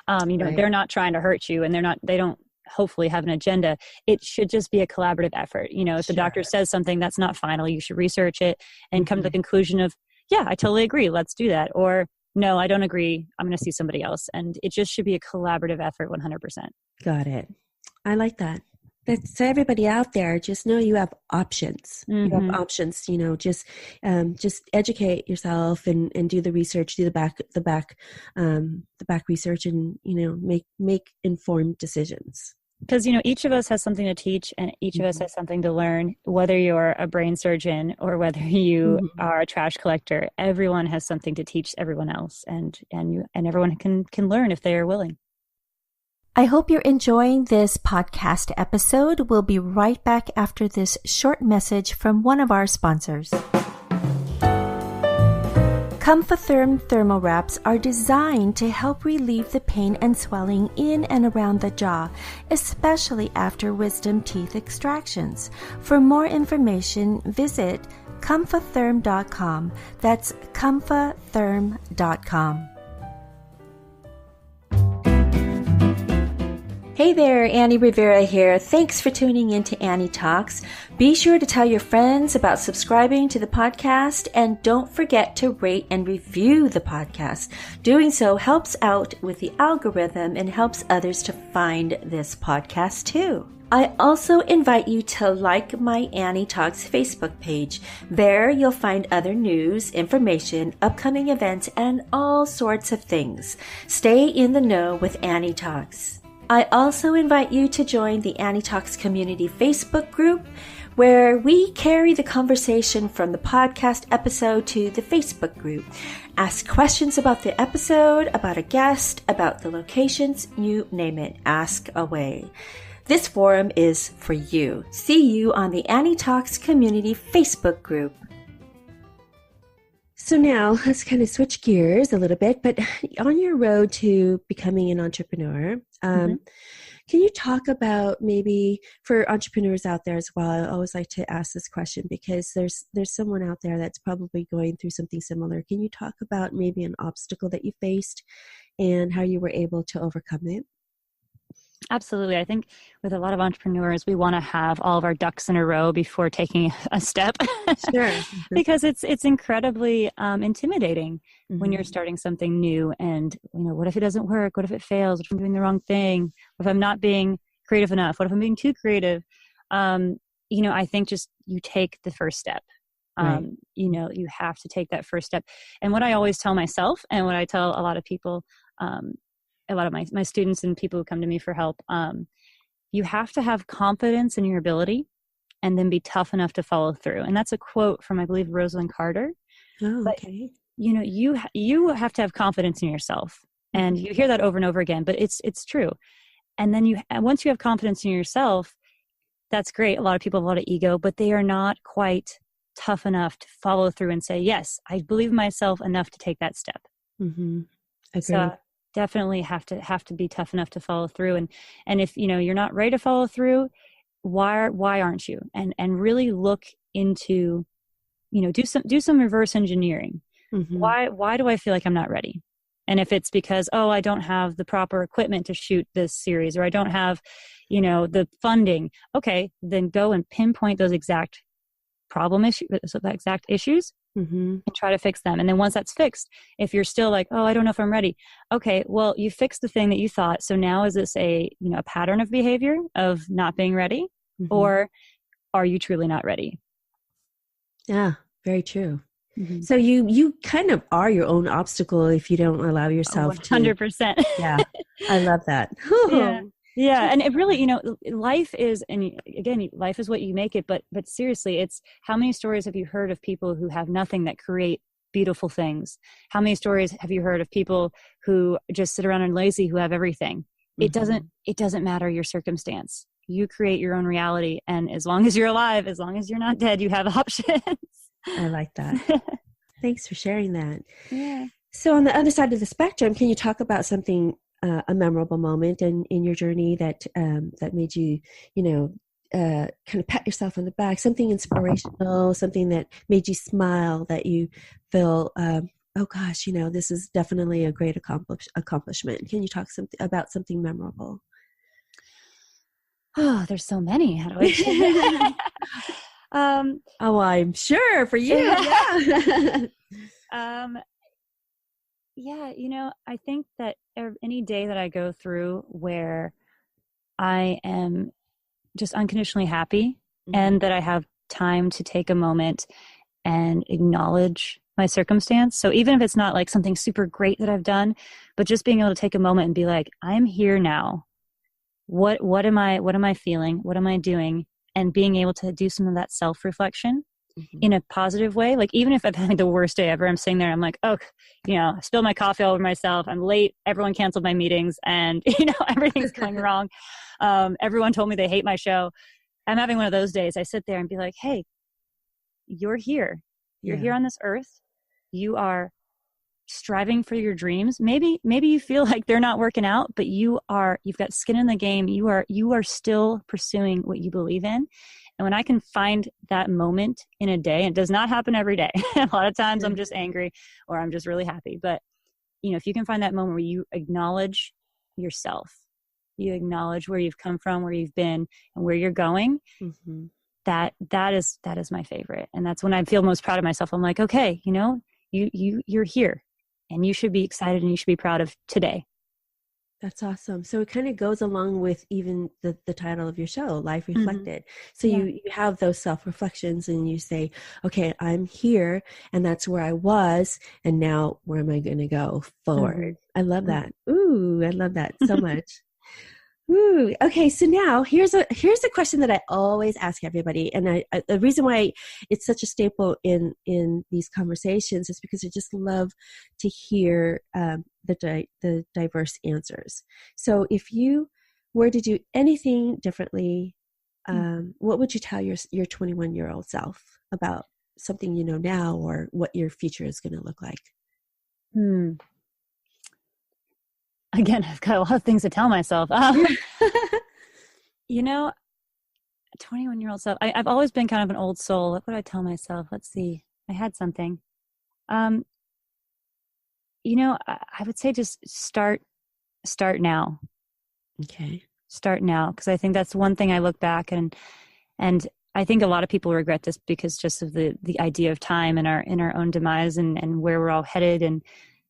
They're not trying to hurt you, and they don't hopefully have an agenda. It should just be a collaborative effort. If the doctor says something that's not final, you should research it and come to the conclusion of, yeah, I totally agree. Let's do that. Or no, I don't agree. I'm going to see somebody else. And it just should be a collaborative effort 100%. Got it. I like that. That's so everybody out there, just know you have options. You have options, just educate yourself and do the research, do the back research, and, make informed decisions. Because, each of us has something to teach, and each of us has something to learn, whether you're a brain surgeon or whether you are a trash collector. Everyone has something to teach everyone else, and everyone can learn if they are willing. I hope you're enjoying this podcast episode. We'll be right back after this short message from one of our sponsors. Comfotherm thermal wraps are designed to help relieve the pain and swelling in and around the jaw, especially after wisdom teeth extractions. For more information, visit comfotherm.com. That's comfotherm.com. Hey there, Annie Rivera here. Thanks for tuning in to Annie Talks. Be sure to tell your friends about subscribing to the podcast, and don't forget to rate and review the podcast. Doing so helps out with the algorithm and helps others to find this podcast too. I also invite you to like my Annie Talks Facebook page. There you'll find other news, information, upcoming events, and all sorts of things. Stay in the know with Annie Talks. I also invite you to join the Annie Talks Community Facebook group, where we carry the conversation from the podcast episode to the Facebook group. Ask questions about the episode, about a guest, about the locations, you name it. Ask away. This forum is for you. See you on the Annie Talks Community Facebook group. So now let's kind of switch gears a little bit, but on your road to becoming an entrepreneur, can you talk about, maybe for entrepreneurs out there as well? I always like to ask this question because there's someone out there that's probably going through something similar. Can you talk about maybe an obstacle that you faced and how you were able to overcome it? Absolutely. I think with a lot of entrepreneurs, we want to have all of our ducks in a row before taking a step. Sure. Because it's incredibly intimidating when you're starting something new. And, what if it doesn't work? What if it fails? What if I'm doing the wrong thing? What if I'm not being creative enough? What if I'm being too creative? I think just you take the first step. Right. You have to take that first step. And what I always tell myself, and what I tell a lot of people, a lot of my students and people who come to me for help, you have to have confidence in your ability and then be tough enough to follow through. And that's a quote from, I believe, Rosalind Carter. Oh, okay. But, you have to have confidence in yourself. And you hear that over and over again, but it's true. And then once you have confidence in yourself, that's great. A lot of people have a lot of ego, but they are not quite tough enough to follow through and say, yes, I believe in myself enough to take that step. Agreed. So definitely have to be tough enough to follow through. And if you're not ready to follow through, why aren't you? And really look into, do some reverse engineering. Why do I feel like I'm not ready? And if it's because, I don't have the proper equipment to shoot this series, or I don't have, the funding, okay, then go and pinpoint those exact issues. And try to fix them. And then once that's fixed, if you're still like, I don't know if I'm ready. Okay, well, you fixed the thing that you thought. So now is this a pattern of behavior of not being ready, or are you truly not ready? Yeah, very true. So you kind of are your own obstacle if you don't allow yourself 100%. to. Yeah, I love that. Yeah. And it really, life is, and again, life is what you make it. But seriously, it's how many stories have you heard of people who have nothing that create beautiful things? How many stories have you heard of people who just sit around and lazy, who have everything? It doesn't matter your circumstance. You create your own reality. And as long as you're alive, as long as you're not dead, you have options. I like that. Thanks for sharing that. Yeah. So on the other side of the spectrum, can you talk about something, a memorable moment in your journey that made you, kind of pat yourself on the back, something inspirational, something that made you smile, that you feel, oh gosh, this is definitely a great accomplishment. Can you talk about something memorable? Oh, there's so many. How do I? I'm sure for you. Yeah. Yeah, I think that any day that I go through where I am just unconditionally happy and that I have time to take a moment and acknowledge my circumstance. So even if it's not like something super great that I've done, but just being able to take a moment and be like, I'm here now. What am I feeling? What am I doing? And being able to do some of that self-reflection in a positive way. Like even if I've had the worst day ever, I'm sitting there, I'm like, oh, I spilled my coffee all over myself. I'm late. Everyone canceled my meetings and, everything's going wrong. Everyone told me they hate my show. I'm having one of those days. I sit there and be like, hey, you're here. You're here on this earth. You are striving for your dreams. Maybe you feel like they're not working out, but you've got skin in the game. You are still pursuing what you believe in. And when I can find that moment in a day, and it does not happen every day. A lot of times I'm just angry or I'm just really happy. But, if you can find that moment where you acknowledge yourself, you acknowledge where you've come from, where you've been, and where you're going, that is my favorite. And that's when I feel most proud of myself. I'm like, okay, you're here and you should be excited and you should be proud of today. That's awesome. So it kind of goes along with even the title of your show, Life Reflected. So you have those self-reflections and you say, okay, I'm here and that's where I was. And now where am I going to go forward? I love that. Ooh, I love that so much. Ooh, okay. So now here's a question that I always ask everybody. And the reason why it's such a staple in these conversations is because I just love to hear the diverse answers. So if you were to do anything differently, what would you tell your 21-year-old self about something you know now or what your future is going to look like? Again, I've got a lot of things to tell myself. 21-year-old self. I've always been kind of an old soul. What would I tell myself? Let's see. I had something. I would say just start now. Okay. Start now. Because I think that's one thing I look back and I think a lot of people regret this because just of the idea of time and our own demise and where we're all headed and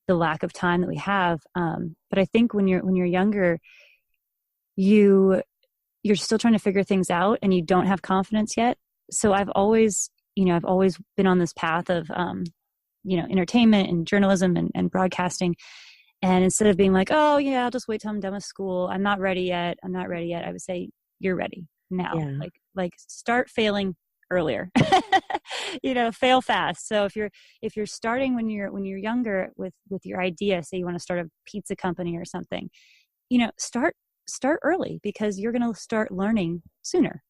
the lack of time that we have. But I think when you're younger, you're still trying to figure things out and you don't have confidence yet. So I've always been on this path of, entertainment and journalism and broadcasting. And instead of being like, oh yeah, I'll just wait till I'm done with school. I'm not ready yet. I would say you're ready now. Yeah. Like start failing earlier. Fail fast. So if you're starting when you're younger with your idea, say you want to start a pizza company or something, start early because you're going to start learning sooner.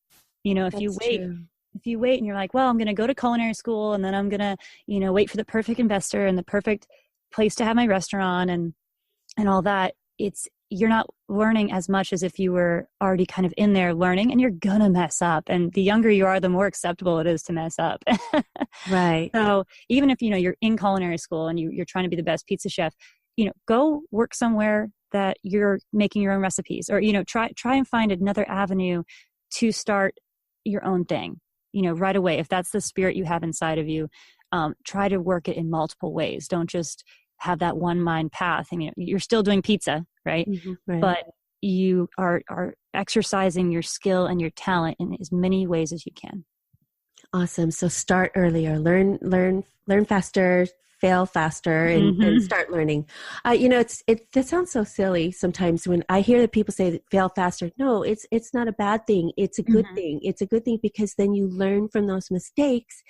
If you wait and you're like, well, I'm going to go to culinary school and then I'm going to, wait for the perfect investor and the perfect place to have my restaurant and all that, you're not learning as much as if you were already kind of in there learning, and you're going to mess up. And the younger you are, the more acceptable it is to mess up. Right. So even if, you're in culinary school and you're trying to be the best pizza chef, go work somewhere that you're making your own recipes or, try and find another avenue to start your own thing, right away. If that's the spirit you have inside of you, try to work it in multiple ways. Don't just have that one mind path and you're still doing pizza, right? Right. But you are exercising your skill and your talent in as many ways as you can. Awesome. So start earlier, learn faster, fail faster, and start learning. That sounds so silly sometimes when I hear that people say that fail faster. No, it's not a bad thing. It's a good thing. It's a good thing because then you learn from those mistakes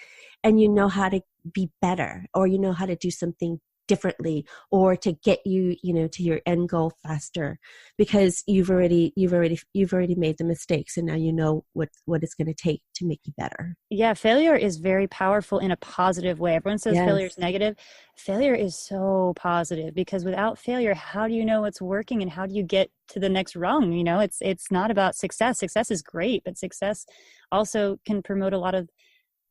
and you know how to be better or you know how to do something differently or to get you to your end goal faster because you've already made the mistakes and now you know what it's going to take to make you better. Yeah, failure is very powerful in a positive way. Everyone says failure is negative. Failure is so positive because without failure, how do you know what's working and how do you get to the next rung? It's not about success. Success is great, but success also can promote a lot of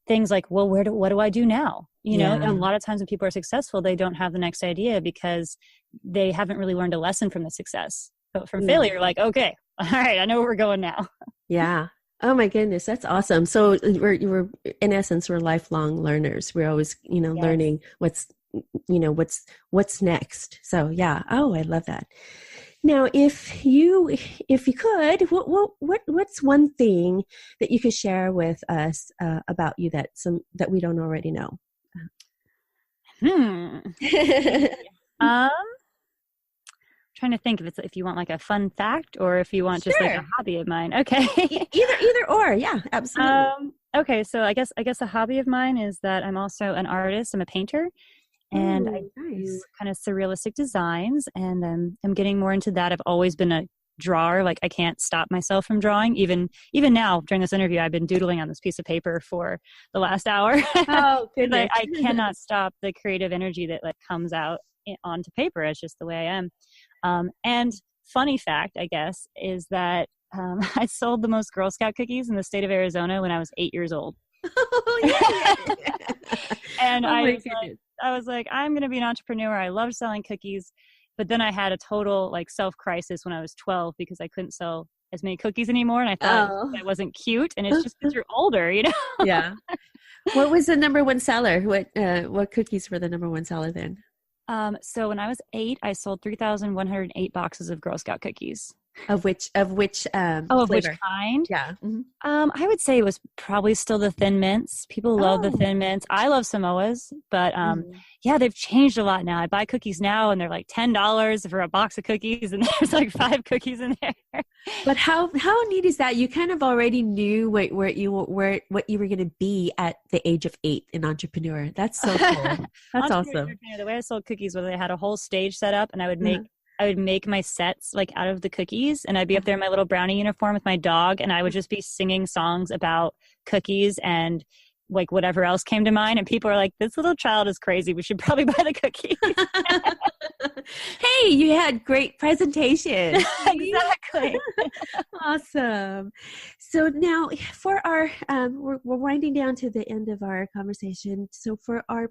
things like, well, what do I do now? A lot of times when people are successful, they don't have the next idea because they haven't really learned a lesson from the success. But from failure, like, okay, all right, I know where we're going now. Yeah. Oh my goodness. That's awesome. So we're in essence, we're lifelong learners. We're always, learning what's what's next. So yeah. Oh, I love that. Now, if you could, what's one thing that you could share with us about you that we don't already know? Trying to think if you want like a fun fact or if you want just like a hobby of mine. Okay. either or. Yeah, absolutely. Okay. So I guess a hobby of mine is that I'm also an artist. I'm a painter. And I do kind of surrealistic designs, and I'm getting more into that. I've always been a drawer. Like I can't stop myself from drawing. Even now during this interview, I've been doodling on this piece of paper for the last hour. Oh, goodness. I cannot stop the creative energy that like comes out onto paper. It's just the way I am. And funny fact, I guess, is that I sold the most Girl Scout cookies in the state of Arizona when I was 8 years old. Oh, yeah. And I was like, I'm going to be an entrepreneur. I loved selling cookies. But then I had a total like self-crisis when I was 12 because I couldn't sell as many cookies anymore. And I thought that wasn't cute. And it's just because you're older, Yeah. What was the number one seller? What cookies were the number one seller then? So when I was 8, I sold 3,108 boxes of Girl Scout cookies. Of which of which kind? Yeah. Mm-hmm. I would say it was probably still the Thin Mints. People love the Thin Mints. I love Samoas, but yeah, they've changed a lot now. I buy cookies now and they're like $10 for a box of cookies, and there's like 5 cookies in there. But how neat is that? You kind of already knew what you were going to be at the age of 8, an entrepreneur. That's so cool. That's awesome. The way I sold cookies was I had a whole stage set up, and I would make my sets like out of the cookies, and I'd be up there in my little brownie uniform with my dog, and I would just be singing songs about cookies and like whatever else came to mind. And people are like, this little child is crazy. We should probably buy the cookies. Hey, you had great presentation. Exactly. Awesome. So now for our, we're winding down to the end of our conversation. So for our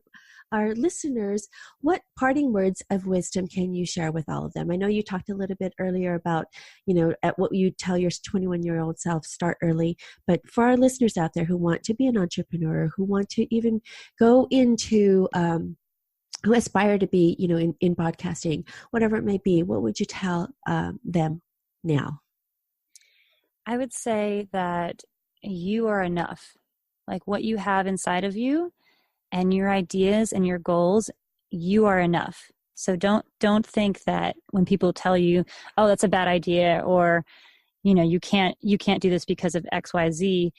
listeners, what parting words of wisdom can you share with all of them? I know you talked a little bit earlier about, at what you tell your 21-year-old self, start early. But for our listeners out there who want to be an entrepreneur, who want to even go into, who aspire to be, in podcasting, whatever it may be, what would you tell them now? I would say that you are enough. Like what you have inside of you and your ideas and your goals, you are enough. So don't think that when people tell you, oh, that's a bad idea, or, you can't do this because of X, Y, Z.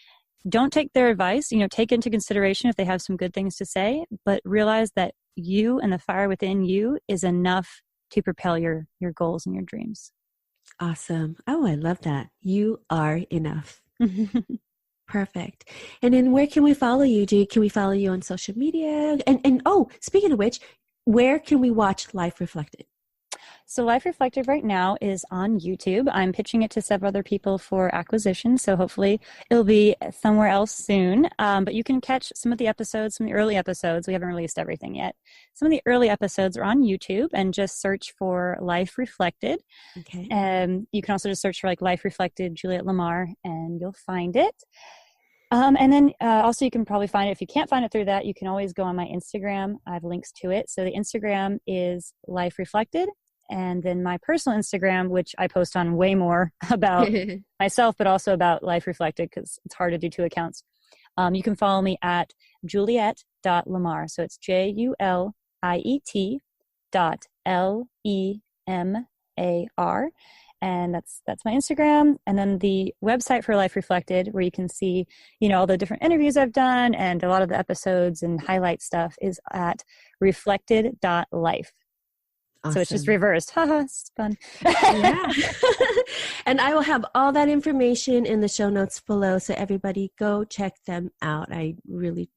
Don't take their advice, take into consideration if they have some good things to say, but realize that you and the fire within you is enough to propel your goals and your dreams. Awesome. Oh, I love that. You are enough. Perfect. And then where can we follow you? Can we follow you on social media? And speaking of which, where can we watch Life Reflected? So Life Reflected right now is on YouTube. I'm pitching it to several other people for acquisition, so hopefully it'll be somewhere else soon. But you can catch some of the episodes, some of the early episodes. We haven't released everything yet. Some of the early episodes are on YouTube, and just search for Life Reflected. Okay. You can also just search for like Life Reflected Juliet Lemar, and you'll find it. And then also you can probably find it. If you can't find it through that, you can always go on my Instagram. I have links to it. So the Instagram is Life Reflected. And then my personal Instagram, which I post on way more about myself, but also about Life Reflected, because it's hard to do 2 accounts. You can follow me at Juliet.Lemar. So it's JULIET.LEMAR. And that's my Instagram. And then the website for Life Reflected, where you can see, all the different interviews I've done and a lot of the episodes and highlight stuff, is at reflected.life. Awesome. So it's just reversed. Haha, it's fun. Yeah. And I will have all that information in the show notes below. So everybody go check them out. I really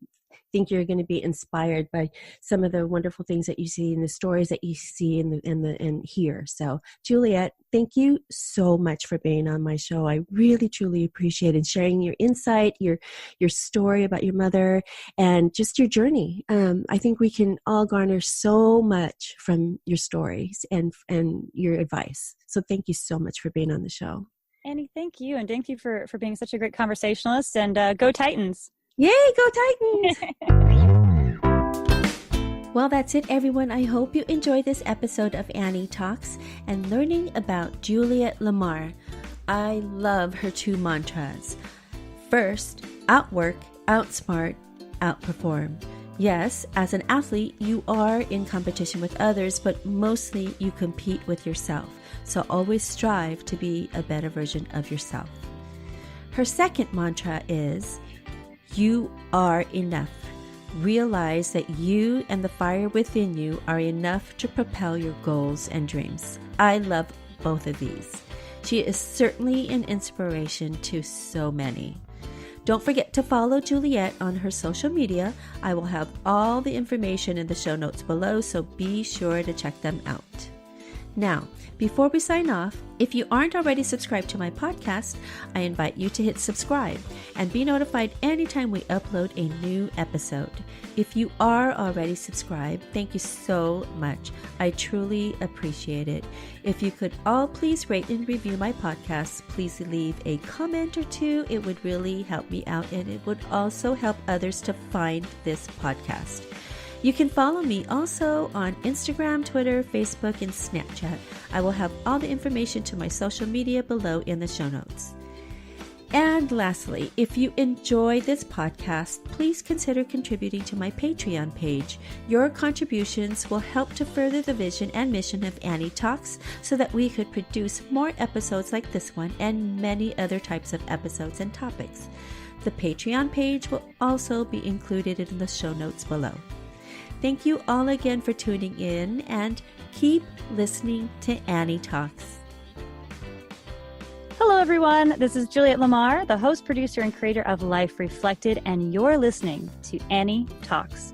think you're going to be inspired by some of the wonderful things that you see in the stories that you see and hear. So Juliet, thank you so much for being on my show. I really, truly appreciated sharing your insight, your story about your mother, and just your journey. I think we can all garner so much from your stories and your advice. So thank you so much for being on the show. Annie, thank you. And thank you for being such a great conversationalist, and go Titans. Yay, go Titans! Well, that's it, everyone. I hope you enjoyed this episode of Annie Talks and learning about Juliet Lemar. I love her 2 mantras. First, outwork, outsmart, outperform. Yes, as an athlete, you are in competition with others, but mostly you compete with yourself. So always strive to be a better version of yourself. Her second mantra is, you are enough. Realize that you and the fire within you are enough to propel your goals and dreams. I love both of these. She is certainly an inspiration to so many. Don't forget to follow Juliet on her social media. I will have all the information in the show notes below, so be sure to check them out. Now, before we sign off, if you aren't already subscribed to my podcast, I invite you to hit subscribe and be notified anytime we upload a new episode. If you are already subscribed, thank you so much. I truly appreciate it. If you could all please rate and review my podcast, please leave a comment or 2. It would really help me out, and it would also help others to find this podcast. You can follow me also on Instagram, Twitter, Facebook, and Snapchat. I will have all the information to my social media below in the show notes. And lastly, if you enjoy this podcast, please consider contributing to my Patreon page. Your contributions will help to further the vision and mission of Annie Talks so that we could produce more episodes like this one and many other types of episodes and topics. The Patreon page will also be included in the show notes below. Thank you all again for tuning in, and keep listening to Annie Talks. Hello, everyone. This is Juliet Lemar, the host, producer, and creator of Life Reflected, and you're listening to Annie Talks.